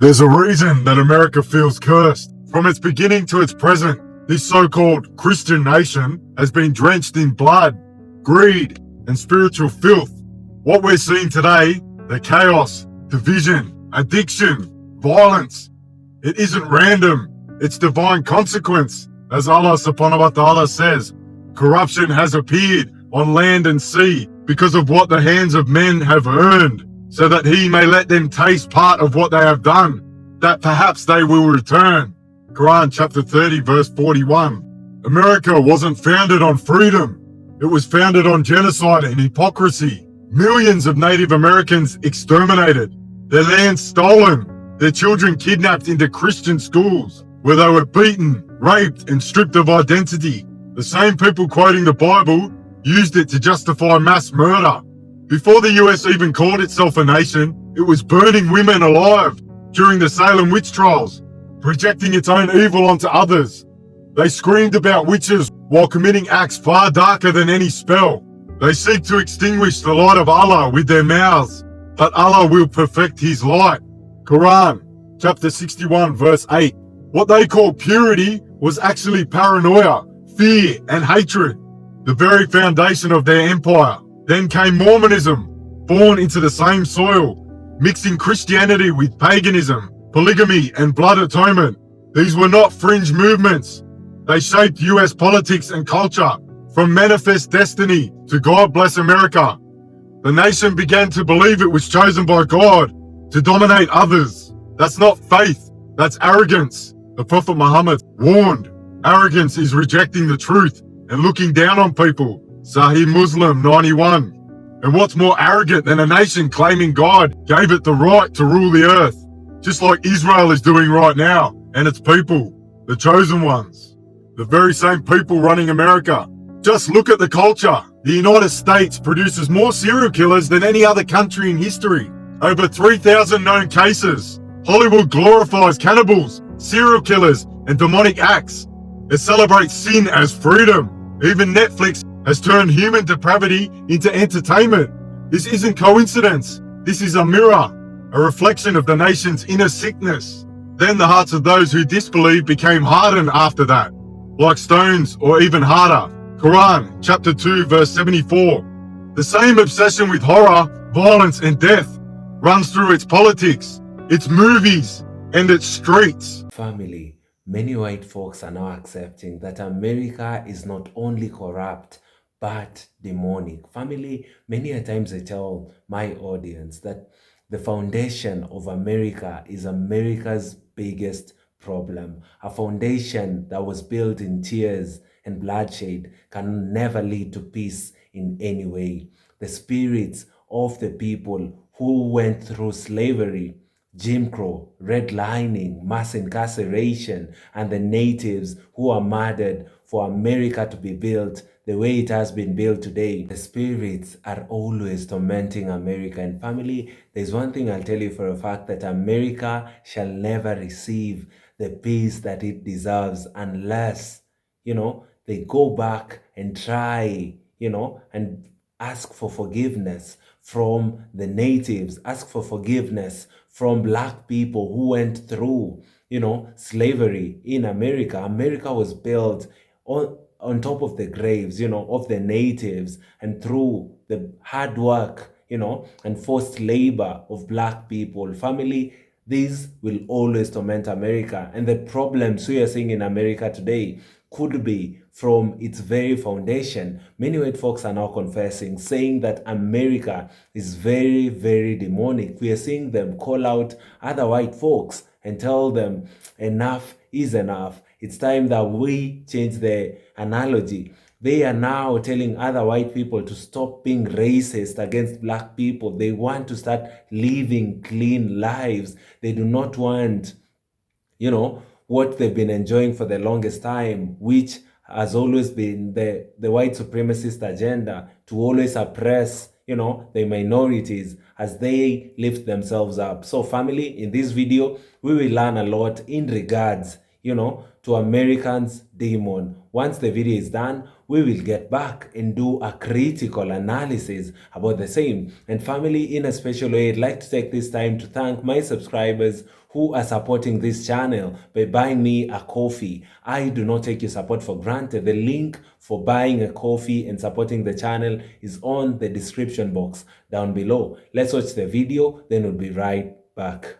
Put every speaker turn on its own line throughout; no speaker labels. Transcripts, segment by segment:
There's a reason that America feels cursed. From its beginning to its present, this so-called Christian nation has been drenched in blood, greed, and spiritual filth. What we're seeing today, the chaos, division, addiction, violence, it isn't random. It's divine consequence. As Allah subhanahu wa ta'ala says, corruption has appeared on land and sea because of what the hands of men have earned, so that he may let them taste part of what they have done, that perhaps they will return. Quran chapter 30 verse 41. America wasn't founded on freedom. It was founded on genocide and hypocrisy. Millions of Native Americans exterminated, their land stolen, their children kidnapped into Christian schools, where they were beaten, raped, and stripped of identity. The same people quoting the Bible used it to justify mass murder. Before the US even called itself a nation, it was burning women alive during the Salem witch trials, projecting its own evil onto others. They screamed about witches while committing acts far darker than any spell. They seek to extinguish the light of Allah with their mouths, but Allah will perfect His light. Quran, chapter 61, verse 8. What they called purity was actually paranoia, fear, and hatred, the very foundation of their empire. Then came Mormonism, born into the same soil, mixing Christianity with paganism, polygamy, and blood atonement. These were not fringe movements. They shaped US politics and culture, from manifest destiny to God bless America. The nation began to believe it was chosen by God to dominate others. That's not faith, that's arrogance. The Prophet Muhammad warned, arrogance is rejecting the truth and looking down on people. Sahih Muslim 91. And what's more arrogant than a nation claiming God gave it the right to rule the earth, just like Israel is doing right now, and its people, the chosen ones, the very same people running America. Just look at the culture. The United States produces more serial killers than any other country in history. Over 3,000 known cases. Hollywood glorifies cannibals, serial killers, and demonic acts. It celebrates sin as freedom. Even Netflix has turned human depravity into entertainment. This isn't coincidence. This is a mirror, a reflection of the nation's inner sickness. Then the hearts of those who disbelieve became hardened after that, like stones or even harder. Quran, chapter 2, verse 74. The same obsession with horror, violence, and death runs through its politics, its movies, and its streets.
Family, many white folks are now accepting that America is not only corrupt, but demonic. Family, many a times I tell my audience that the foundation of America is America's biggest problem. A foundation that was built in tears and bloodshed can never lead to peace in any way. The spirits of the people who went through slavery, Jim Crow, redlining, mass incarceration, and the natives who are murdered for America to be built the way it has been built today. The spirits are always tormenting America. And family, there's one thing I'll tell you for a fact, that America shall never receive the peace that it deserves unless, they go back and try, and ask for forgiveness from the natives, ask for forgiveness from black people who went through, slavery in America. America was built on top of the graves, of the natives, and through the hard work, and forced labor of black people. Family, these will always torment America. And the problems we are seeing in America today could be from its very foundation. Many white folks are now confessing, saying that America is very, very demonic. We are seeing them call out other white folks and tell them enough is enough. It's time that we change the analogy. They are now telling other white people to stop being racist against black people. They want to start living clean lives. They do not want, what they've been enjoying for the longest time, which has always been the white supremacist agenda, to always oppress, the minorities as they lift themselves up. So family, in this video, we will learn a lot in regards, to Americans' demon. Once the video is done, we will get back and do a critical analysis about the same. And family, in a special way, I'd like to take this time to thank my subscribers who are supporting this channel by buying me a coffee. I do not take your support for granted. The link for buying a coffee and supporting the channel is on the description box down below. Let's watch the video, then we'll be right back.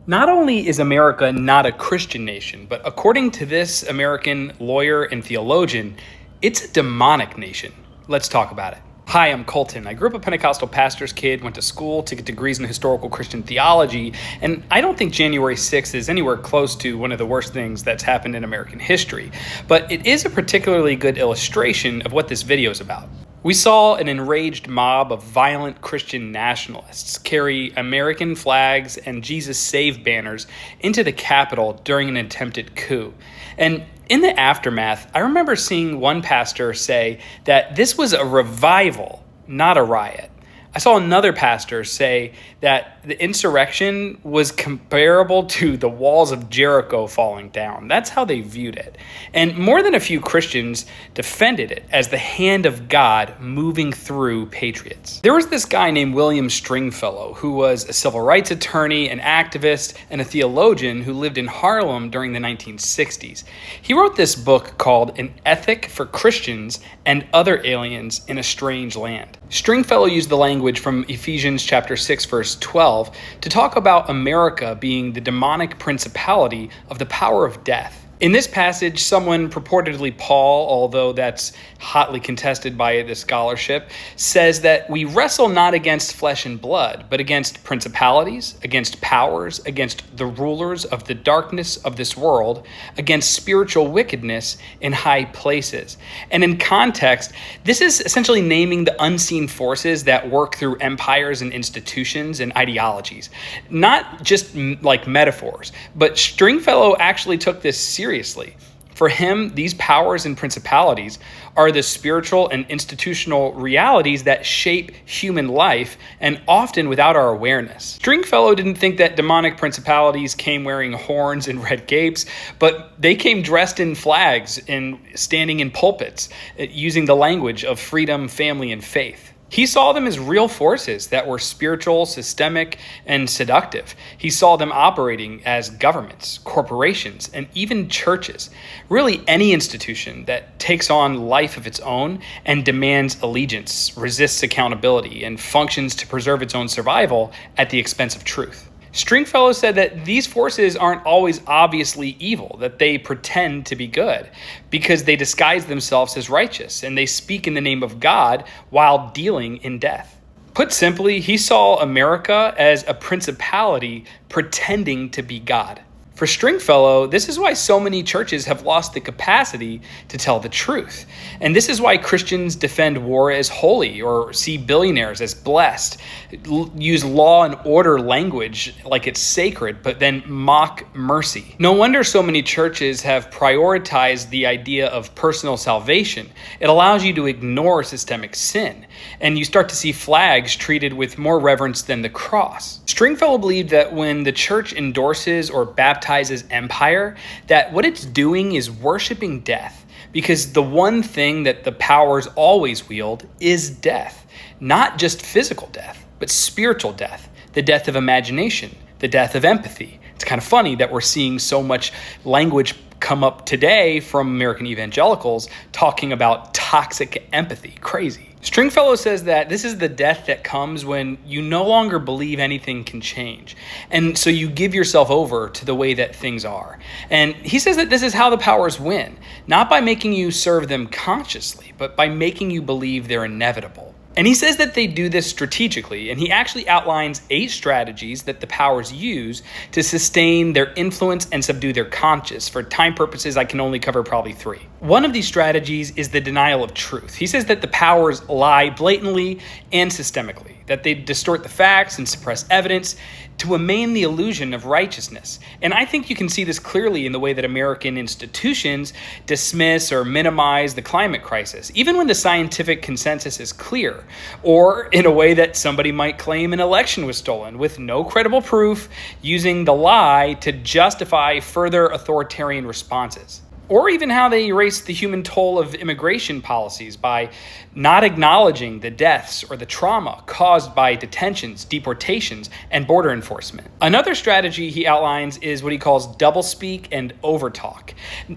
Not only is America not a Christian nation, but according to this American lawyer and theologian, it's a demonic nation. Let's talk about it. Hi, I'm Colton. I grew up a Pentecostal pastor's kid, went to school to get degrees in historical Christian theology, and I don't think January 6th is anywhere close to one of the worst things that's happened in American history. But it is a particularly good illustration of what this video is about. We saw an enraged mob of violent Christian nationalists carry American flags and Jesus Save banners into the Capitol during an attempted coup. And in the aftermath, I remember seeing one pastor say that this was a revival, not a riot. I saw another pastor say that the insurrection was comparable to the walls of Jericho falling down. That's how they viewed it. And more than a few Christians defended it as the hand of God moving through patriots. There was this guy named William Stringfellow who was a civil rights attorney, an activist, and a theologian who lived in Harlem during the 1960s. He wrote this book called An Ethic for Christians and Other Aliens in a Strange Land. Stringfellow used the language from Ephesians chapter 6, verse 12 to talk about America being the demonic principality of the power of death. In this passage, someone, purportedly Paul, although that's hotly contested by the scholarship, says that we wrestle not against flesh and blood, but against principalities, against powers, against the rulers of the darkness of this world, against spiritual wickedness in high places. And in context, this is essentially naming the unseen forces that work through empires and institutions and ideologies. Not just like metaphors, but Stringfellow actually took this seriously. For him, these powers and principalities are the spiritual and institutional realities that shape human life, and often without our awareness. Stringfellow didn't think that demonic principalities came wearing horns and red capes, but they came dressed in flags and standing in pulpits, using the language of freedom, family, and faith. He saw them as real forces that were spiritual, systemic, and seductive. He saw them operating as governments, corporations, and even churches. Really, any institution that takes on life of its own and demands allegiance, resists accountability, and functions to preserve its own survival at the expense of truth. Stringfellow said that these forces aren't always obviously evil, that they pretend to be good because they disguise themselves as righteous and they speak in the name of God while dealing in death. Put simply, he saw America as a principality pretending to be God. For Stringfellow, this is why so many churches have lost the capacity to tell the truth. And this is why Christians defend war as holy or see billionaires as blessed, use law and order language like it's sacred, but then mock mercy. No wonder so many churches have prioritized the idea of personal salvation. It allows you to ignore systemic sin, and you start to see flags treated with more reverence than the cross. Stringfellow believed that when the church endorses or baptizes empire, that what it's doing is worshiping death, because the one thing that the powers always wield is death. Not just physical death, but spiritual death, the death of imagination, the death of empathy. It's kind of funny that we're seeing so much language come up today from American evangelicals talking about toxic empathy. Crazy. Stringfellow says that this is the death that comes when you no longer believe anything can change. And so you give yourself over to the way that things are. And he says that this is how the powers win, not by making you serve them consciously, but by making you believe they're inevitable. And he says that they do this strategically, and he actually outlines 8 strategies that the powers use to sustain their influence and subdue their conscience. For time purposes, I can only cover probably 3. One of these strategies is the denial of truth. He says that the powers lie blatantly and systemically, that they distort the facts and suppress evidence to amain the illusion of righteousness. And I think you can see this clearly in the way that American institutions dismiss or minimize the climate crisis, even when the scientific consensus is clear, or in a way that somebody might claim an election was stolen with no credible proof, using the lie to justify further authoritarian responses. Or even how they erase the human toll of immigration policies by not acknowledging the deaths or the trauma caused by detentions, deportations, and border enforcement. Another strategy he outlines is what he calls doublespeak and overtalk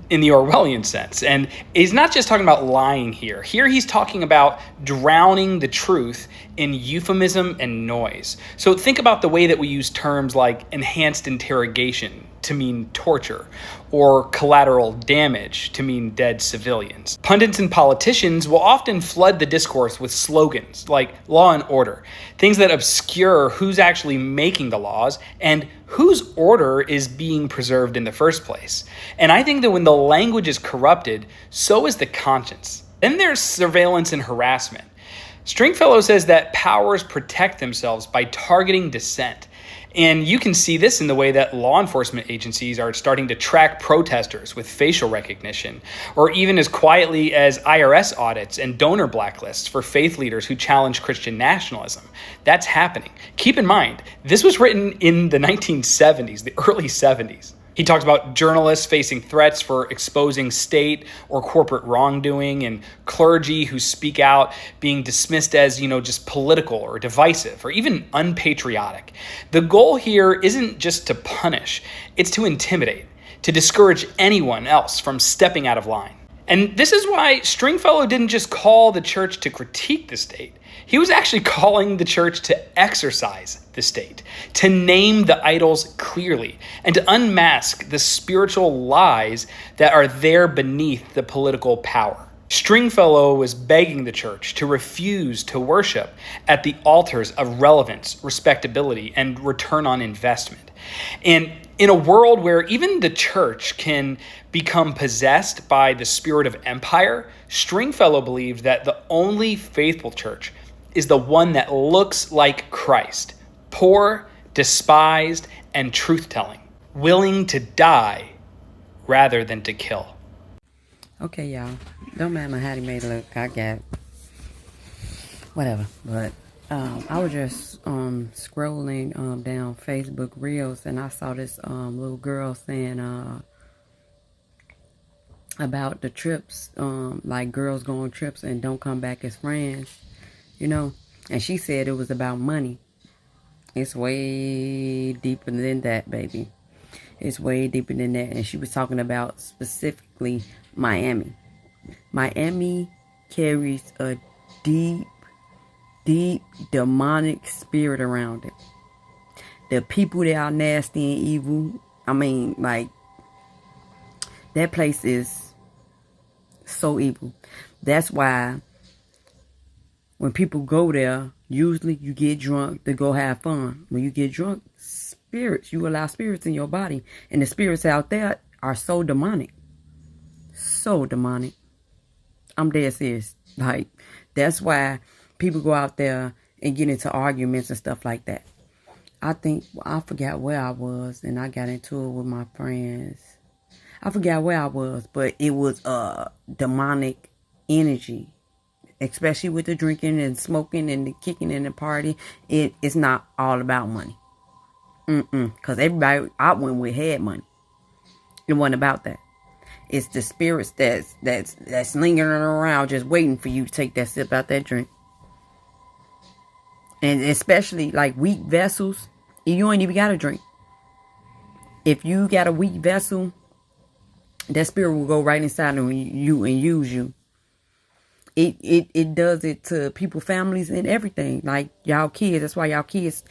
in the Orwellian sense. And he's not just talking about lying here. Here he's talking about drowning the truth in euphemism and noise. So think about the way that we use terms like enhanced interrogation to mean torture, or collateral damage to mean dead civilians. Pundits and politicians will often flood the discourse with slogans like law and order, things that obscure who's actually making the laws and whose order is being preserved in the first place. And I think that when the language is corrupted, so is the conscience. Then there's surveillance and harassment. Stringfellow says that powers protect themselves by targeting dissent. And you can see this in the way that law enforcement agencies are starting to track protesters with facial recognition, or even as quietly as IRS audits and donor blacklists for faith leaders who challenge Christian nationalism. That's happening. Keep in mind, this was written in the 1970s, the early 70s. He talks about journalists facing threats for exposing state or corporate wrongdoing, and clergy who speak out being dismissed as, just political or divisive or even unpatriotic. The goal here isn't just to punish, it's to intimidate, to discourage anyone else from stepping out of line. And this is why Stringfellow didn't just call the church to critique the state. He was actually calling the church to exorcise the state, to name the idols clearly, and to unmask the spiritual lies that are there beneath the political power. Stringfellow was begging the church to refuse to worship at the altars of relevance, respectability, and return on investment. And in a world where even the church can become possessed by the spirit of empire, Stringfellow believed that the only faithful church is the one that looks like Christ, poor, despised, and truth-telling, willing to die rather than to kill.
Okay, y'all. Don't mind my how he made it look. I got whatever. But I was just scrolling down Facebook Reels, and I saw this little girl saying about the trips, like girls go on trips and don't come back as friends, And she said it was about money. It's way deeper than that, baby. It's way deeper than that. And she was talking about specifically Miami. Miami carries a deep, deep demonic spirit around it. The people that are nasty and evil, that place is so evil. That's why when people go there, usually you get drunk to go have fun. When you get drunk, you allow spirits in your body. And the spirits out there are so demonic. So demonic. I'm dead serious. That's why people go out there and get into arguments and stuff like that. I forgot where I was, and I got into it with my friends. I forgot where I was, but it was demonic energy. Especially with the drinking and smoking and the kicking and the party. It's not all about money. Because everybody I went with had money. It wasn't about that. It's the spirits that's lingering around just waiting for you to take that sip out that drink. And especially like weak vessels, you ain't even got to drink. If you got a weak vessel, that spirit will go right inside of you and use you. It does it to people, families, and everything. Like y'all kids. That's why y'all kids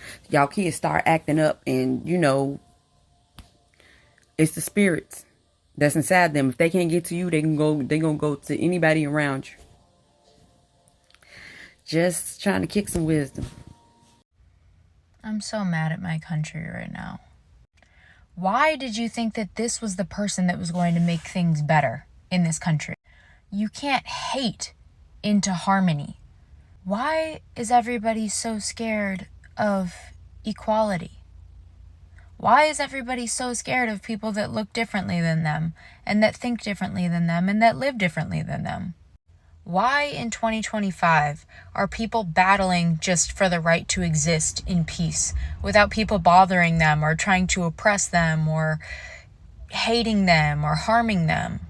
start acting up, and it's the spirits that's inside them. If they can't get to you, they're gonna go to anybody around you. Just trying to kick some wisdom.
I'm so mad at my country right now. Why did you think that this was the person that was going to make things better? in this country. You can't hate into harmony. Why is everybody so scared of equality? Why is everybody so scared of people that look differently than them, and that think differently than them, and that live differently than them? Why in 2025 are people battling just for the right to exist in peace without people bothering them or trying to oppress them or hating them or harming them?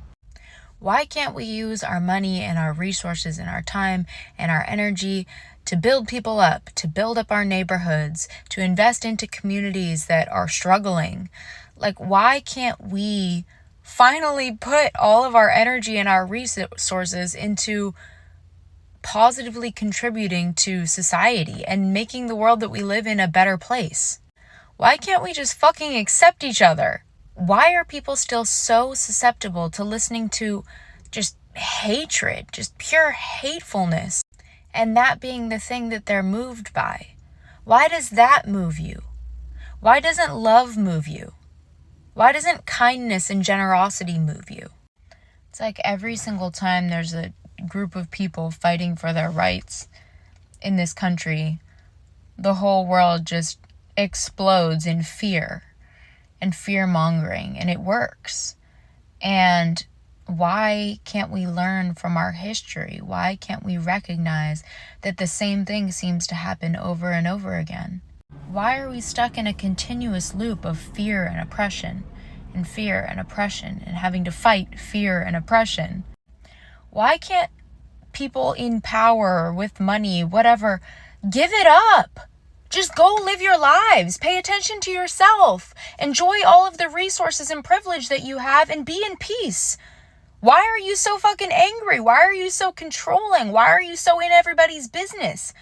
Why can't we use our money and our resources and our time and our energy to build people up, to build up our neighborhoods, to invest into communities that are struggling? Like, why can't we finally put all of our energy and our resources into positively contributing to society and making the world that we live in a better place? Why can't we just fucking accept each other? Why are people still so susceptible to listening to just hatred, just pure hatefulness, and that being the thing that they're moved by? Why does that move you? Why doesn't love move you? Why doesn't kindness and generosity move you? It's like every single time there's a group of people fighting for their rights in this country, the whole world just explodes in fear and fear-mongering, and it works. And why can't we learn from our history? Why can't we recognize that the same thing seems to happen over and over again? Why are we stuck in a continuous loop of fear and oppression, and fear and oppression, and having to fight fear and oppression? Why can't people in power, with money, whatever, give it up? Just go live your lives. Pay attention to yourself. Enjoy all of the resources and privilege that you have and be in peace. Why are you so fucking angry? Why are you so controlling? Why are you so in everybody's business?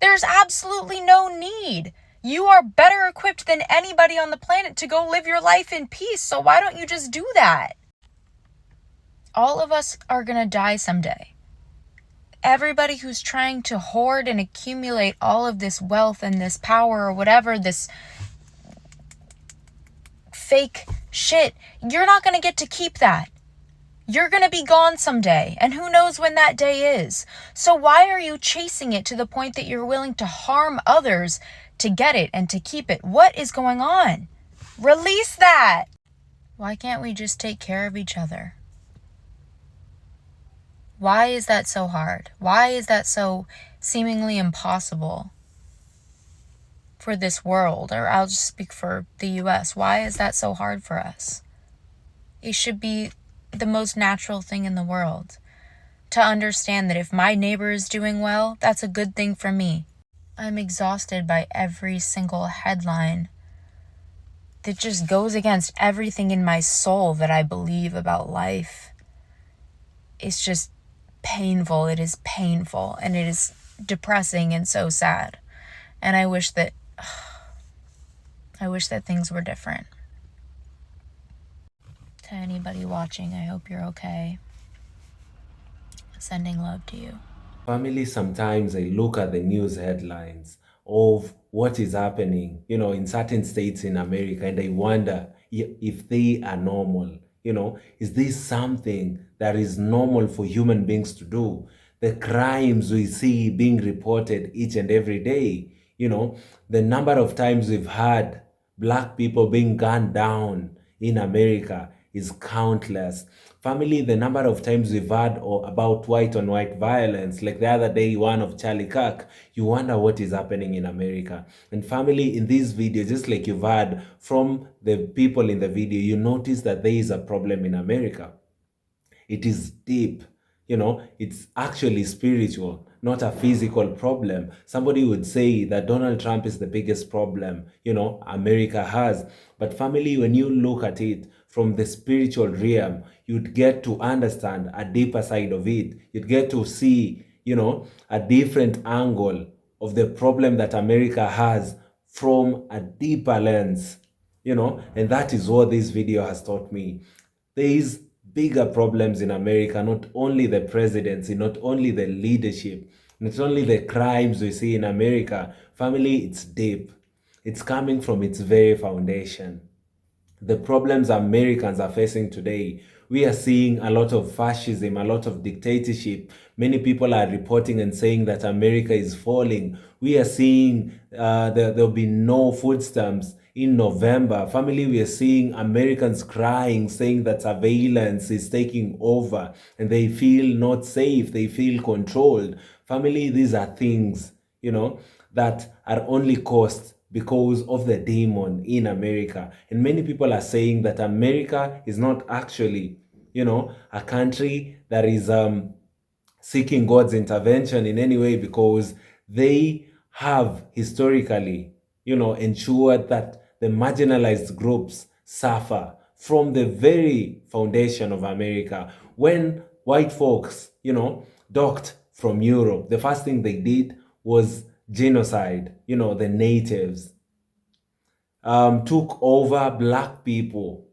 There's absolutely no need. You are better equipped than anybody on the planet to go live your life in peace. So why don't you just do that? All of us are going to die someday. Everybody who's trying to hoard and accumulate all of this wealth and this power or whatever, this fake shit, you're not going to get to keep that. You're going to be gone someday, and who knows when that day is. So why are you chasing it to the point that you're willing to harm others to get it and to keep it? What is going on? Release that. Why can't we just take care of each other? Why is that so hard? Why is that so seemingly impossible for this world? Or I'll just speak for the US. Why is that so hard for us? It should be the most natural thing in the world to understand that if my neighbor is doing well, that's a good thing for me. I'm exhausted by every single headline that just goes against everything in my soul that I believe about life. It's just painful. It is painful, and it is depressing and so sad. And I wish that things were different. To anybody watching, I hope you're okay. Sending love to you.
Family, sometimes I look at the news headlines of what is happening, in certain states in America, and I wonder if they are normal. Is this something that is normal for human beings to do? The crimes we see being reported each and every day, the number of times we've had Black people being gunned down in America is countless. Family, the number of times we've had about white on white violence, like the other day, one of Charlie Kirk, you wonder what is happening in America. And family, in this video, just like you've heard from the people in the video, you notice that there is a problem in America. It is deep. It's actually spiritual, not a physical problem. Somebody would say that Donald Trump is the biggest problem, America has. But family, when you look at it from the spiritual realm, you'd get to understand a deeper side of it. You'd get to see, a different angle of the problem that America has from a deeper lens, and that is what this video has taught me. There is bigger problems in America, not only the presidency, not only the leadership, not only the crimes we see in America. Family, it's deep. It's coming from its very foundation. The problems Americans are facing today, We are seeing a lot of fascism, a lot of dictatorship. Many people are reporting and saying that America is falling. We are seeing there'll be no food stamps in November. Family, we are seeing Americans crying, saying that surveillance is taking over and they feel not safe, they feel controlled. Family, these are things, that are only caused because of the demon in America. And many people are saying that America is not actually, a country that is seeking God's intervention in any way, because they have historically, ensured that the marginalized groups suffer from the very foundation of America. When white folks, docked from Europe, the first thing they did was genocide, the natives, took over black people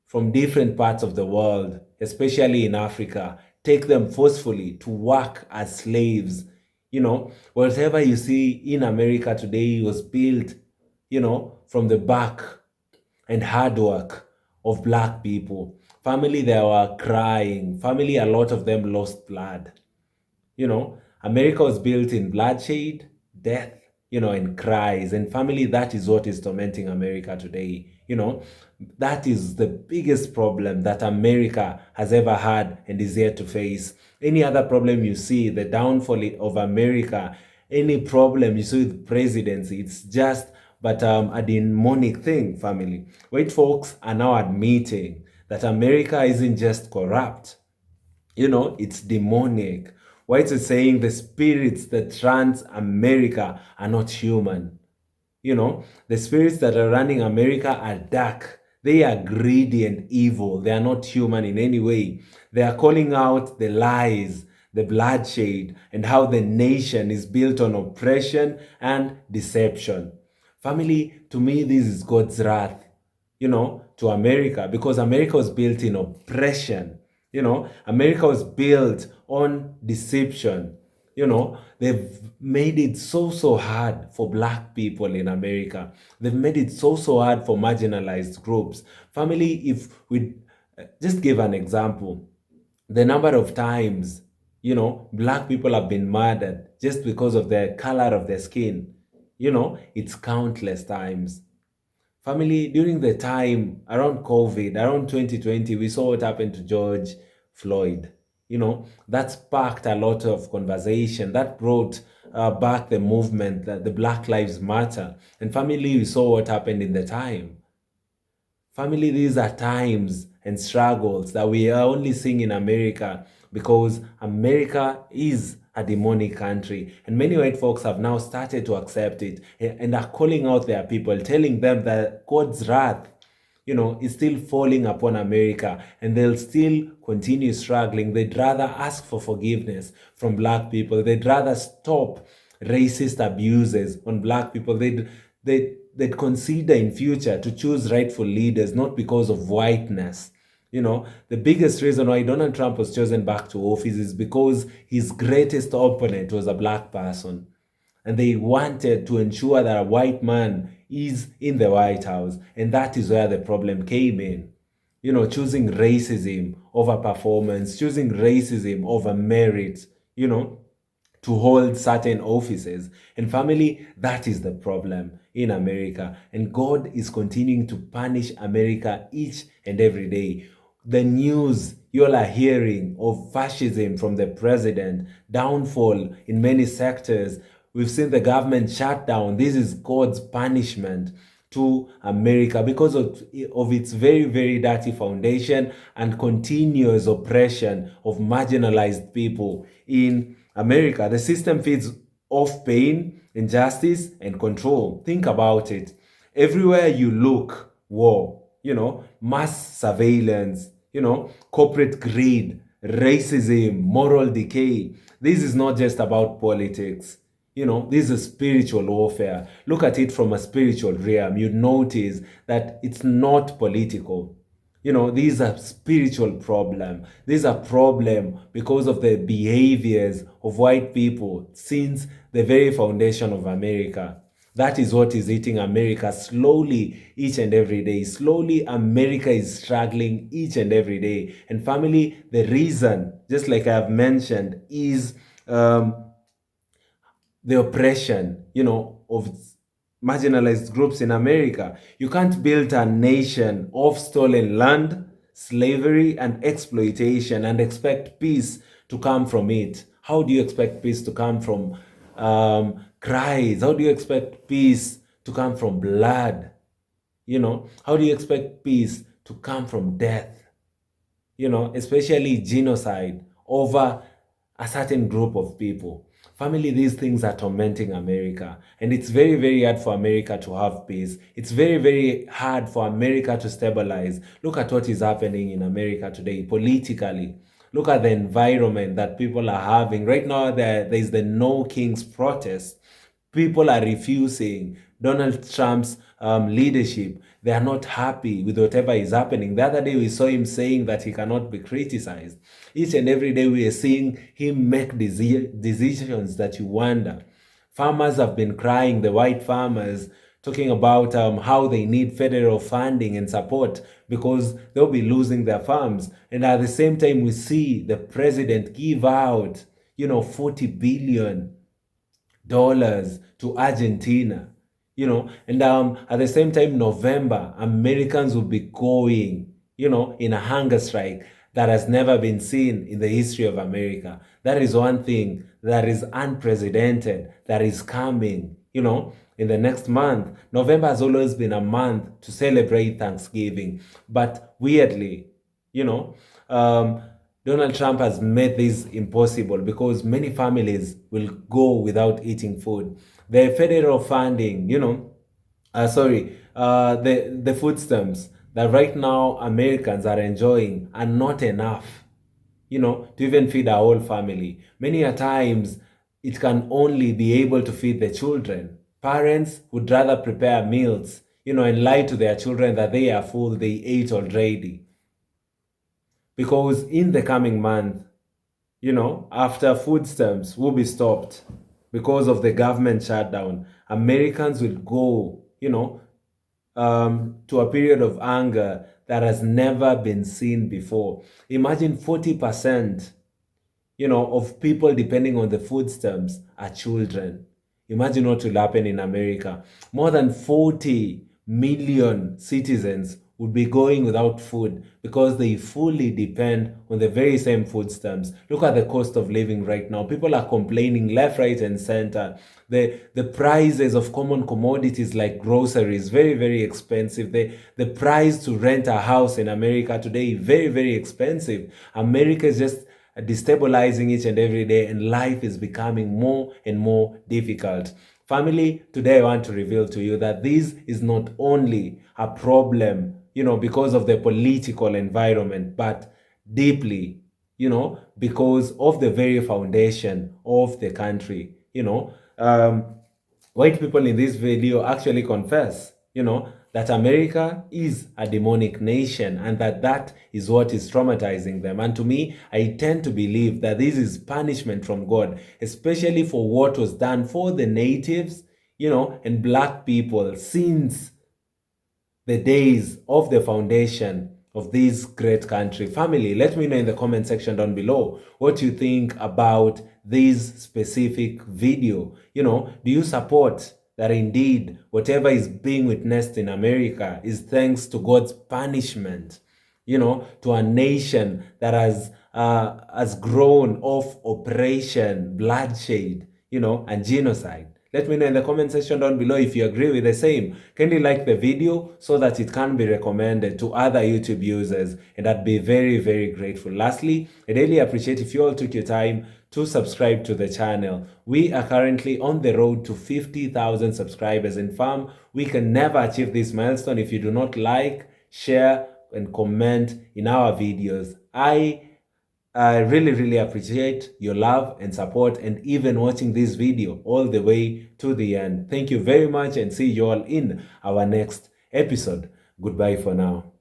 from different parts of the world, especially in Africa, take them forcefully to work as slaves. Whatever you see in America today was built, from the back and hard work of black people. Family, they were crying. Family, a lot of them lost blood. America was built in bloodshed, death, and cries. And family, that is what is tormenting America today. That is the biggest problem that America has ever had and is yet to face. Any other problem you see, the downfall of America, any problem you see with presidency, it's just but a demonic thing, family. White folks are now admitting that America isn't just corrupt, it's demonic. Whites are saying the spirits that runs America are not human. The spirits that are running America are dark. They are greedy and evil. They are not human in any way. They are calling out the lies, the bloodshed, and how the nation is built on oppression and deception. Family, to me, this is God's wrath, to America, because America was built in oppression. America was built on deception. They've made it so hard for black people in America. They've made it so hard for marginalized groups. Family, if we just give an example, the number of times, black people have been murdered just because of the color of their skin, it's countless times. Family, during the time around COVID, around 2020, we saw what happened to George Floyd. That sparked a lot of conversation. That brought back the movement, the Black Lives Matter. And family, we saw what happened in the time. Family, these are times and struggles that we are only seeing in America because America is a demonic country. And many white folks have now started to accept it and are calling out their people, telling them that God's wrath, is still falling upon America and they'll still continue struggling. They'd rather ask for forgiveness from black people. They'd rather stop racist abuses on black people. They'd consider in future to choose rightful leaders, not because of whiteness. The biggest reason why Donald Trump was chosen back to office is because his greatest opponent was a black person. And they wanted to ensure that a white man is in the White House. And that is where the problem came in. Choosing racism over performance, choosing racism over merit, to hold certain offices. And family, that is the problem in America. And God is continuing to punish America each and every day. The news you all are hearing of fascism from the president, downfall in many sectors. We've seen the government shut down. This is God's punishment to America because of its very, very dirty foundation and continuous oppression of marginalized people in America. The system feeds off pain, injustice, and control. Think about it. Everywhere you look, war, mass surveillance, corporate greed, racism, moral decay. This is not just about politics. This is spiritual warfare. Look at it from a spiritual realm. You'd notice that it's not political. These are spiritual problem. These are problem because of the behaviors of white people since the very foundation of America. That is what is eating America slowly each and every day. Slowly, America is struggling each and every day. And family, the reason, just like I have mentioned, is the oppression, of marginalized groups in America. You can't build a nation of stolen land, slavery, and exploitation and expect peace to come from it. How do you expect peace to come from cries? How do you expect peace to come from blood? How do you expect peace to come from death? Especially genocide over a certain group of people. Family, these things are tormenting America. And it's very, very hard for America to have peace. It's very, very hard for America to stabilize. Look at what is happening in America today politically. Look at the environment that people are having. Right now, there is the No Kings protest. People are refusing Donald Trump's leadership. They are not happy with whatever is happening. The other day, we saw him saying that he cannot be criticized. Each and every day, we are seeing him make decisions that you wonder. Farmers have been crying, the white farmers, talking about how they need federal funding and support because they'll be losing their farms. And at the same time, we see the president give out, $40 billion to Argentina, and at the same time, November, Americans will be going, in a hunger strike that has never been seen in the history of America. That is one thing that is unprecedented, that is coming, in the next month. November has always been a month to celebrate Thanksgiving, but weirdly, Donald Trump has made this impossible because many families will go without eating food. The federal funding, the food stamps that right now Americans are enjoying are not enough, to even feed our whole family. Many a times, it can only be able to feed the children. Parents would rather prepare meals, and lie to their children that they are full, they ate already. Because in the coming month, after food stamps will be stopped because of the government shutdown, Americans will go, to a period of anger that has never been seen before. Imagine 40%, of people depending on the food stamps are children. Imagine what will happen in America. More than 40 million citizens would be going without food because they fully depend on the very same food stamps. Look at the cost of living right now. People are complaining left, right, and center. The prices of common commodities like groceries, very, very expensive. The price to rent a house in America today, very, very expensive. America is just destabilizing each and every day, and life is becoming more and more difficult. Family, today I want to reveal to you that this is not only a problem, because of the political environment, but deeply, because of the very foundation of the country. White people in this video actually confess, that America is a demonic nation and that is what is traumatizing them. And to me, I tend to believe that this is punishment from God, especially for what was done for the natives, and black people since the days of the foundation of this great country. Family, let me know in the comment section down below what you think about this specific video. Do you support that indeed whatever is being witnessed in America is thanks to God's punishment, to a nation that has grown of oppression, bloodshed, and genocide? Let me know in the comment section down below if you agree with the same. Kindly like the video so that it can be recommended to other YouTube users, and I'd be very, very grateful. Lastly, I'd really appreciate if you all took your time to subscribe to the channel. We are currently on the road to 50,000 subscribers, and fam, we can never achieve this milestone if you do not like, share, and comment in our videos. I really, really appreciate your love and support and even watching this video all the way to the end. Thank you very much, and see you all in our next episode. Goodbye for now.